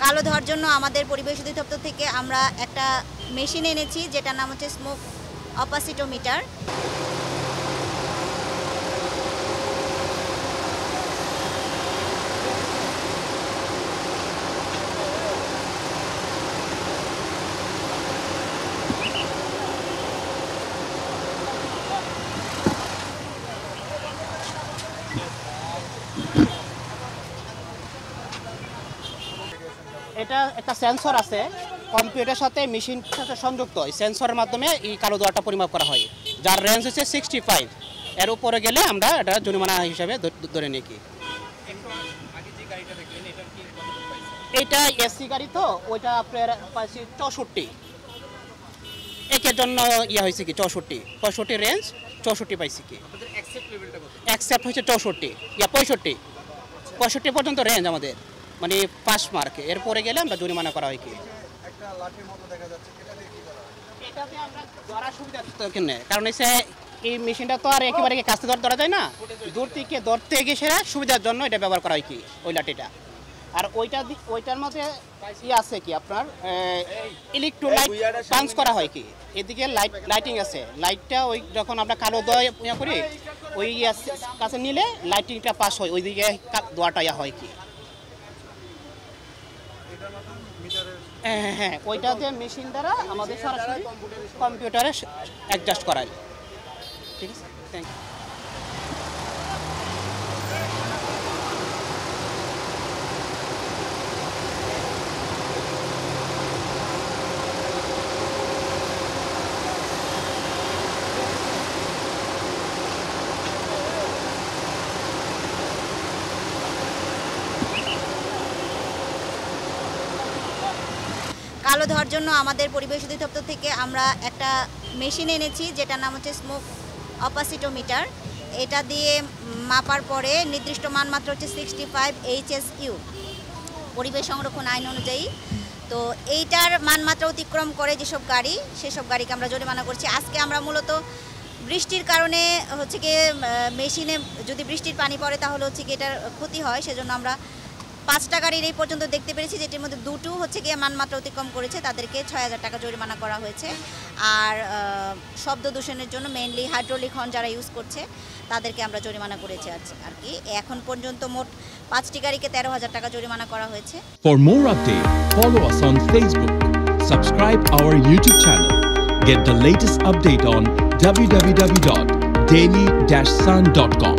কালো ধোয়ার জন্য আমাদের পরিবেশ অধিদপ্তর থেকে আমরা একটা মেশিন এনেছি, যেটার নাম হচ্ছে স্মোক অপাসিটোমিটার। এটা একটা সেন্সর আছে, কম্পিউটারের সাথে মেশিনের সাথে সংযুক্ত। এই সেন্সরের মাধ্যমে এই কালো ধোঁয়াটা পরিমাপ করা হয়, যার রেঞ্জ হচ্ছে 65। এর উপরে গেলে আমরা এটা জরিমানা হিসাবে ধরে নিই। কি এটা এসি গাড়ি, তো ওইটা আপনার পাইছি 64। একের জন্য ইয়ে হয়েছে কি 64, 65 রেঞ্জ 64 পাইছি। কি অ্যাকসেপ্ট হয়েছে 64 ইয়া 65 পর্যন্ত রেঞ্জ আমাদের, মানে 5 মার্ক। এরপরে গেলে আমরা জরিমানা করা হয়। কি একটা লাঠির মতো দেখা যাচ্ছে, এটাতে আমরা ধরার সুবিধা কেন, কারণ এই মেশিনটা তো আর একেবারে কাছে ধরা যায় না, দূর থেকে ধরতে গিয়ে সেটা সুবিধার জন্য এটা ব্যবহার করা হয়। কি ওই লাঠিটা, আর ওইটার মধ্যে কি আছে কি আপনার ইলেকট্রোলাইট পাঞ্চ করা হয়। কি এদিকে লাইটিং আছে, লাইটটা ওই যখন আমরা কালো ধোঁয়া করি ওই কাছে নিলে লাইটিংটা পাস হয়, ওইদিকে ধোঁয়াটা হয়। কি হ্যাঁ, ওইটাতে মেশিন দ্বারা আমাদের সরাসরি কম্পিউটারে অ্যাডজাস্ট করায়। ঠিক আছে, থ্যাংক ইউ। কালো ধোয়ার জন্য আমাদের পরিবেশ অধিদপ্তর থেকে আমরা একটা মেশিন এনেছি, যেটার নাম হচ্ছে স্মোক অপাসিটোমিটার। এটা দিয়ে মাপার পরে নির্দিষ্ট মানমাত্রা হচ্ছে 65 HSU পরিবেশ সংরক্ষণ আইন অনুযায়ী। তো এইটার মানমাত্রা অতিক্রম করে যেসব গাড়ি, সেসব গাড়িকে আমরা জরিমানা করছি। আজকে আমরা মূলত বৃষ্টির কারণে হচ্ছে কি মেশিনে যদি বৃষ্টির পানি পড়ে তাহলে হচ্ছে কি এটার ক্ষতি হয়, সেজন্য আমরা 5টা গাড়ির এই পর্যন্ত দেখতে পেরেছি, যেটির মধ্যে 2টো হচ্ছে গিয়ে মানমাত্রা অতিক্রম করেছে, তাদেরকে 6000 টাকা জরিমানা করা হয়েছে। আর শব্দ দূষণের জন্য মেইনলি হাইড্রোলিক হর্ন যারা ইউজ করছে তাদেরকে আমরা জরিমানা করেছি আর কি। এখন পর্যন্ত মোট 5টি গাড়িকে 13000 টাকা জরিমানা করা হয়েছে। For more updates, follow us on Facebook, subscribe our YouTube channel, get the latest update on www.daily-sun.com.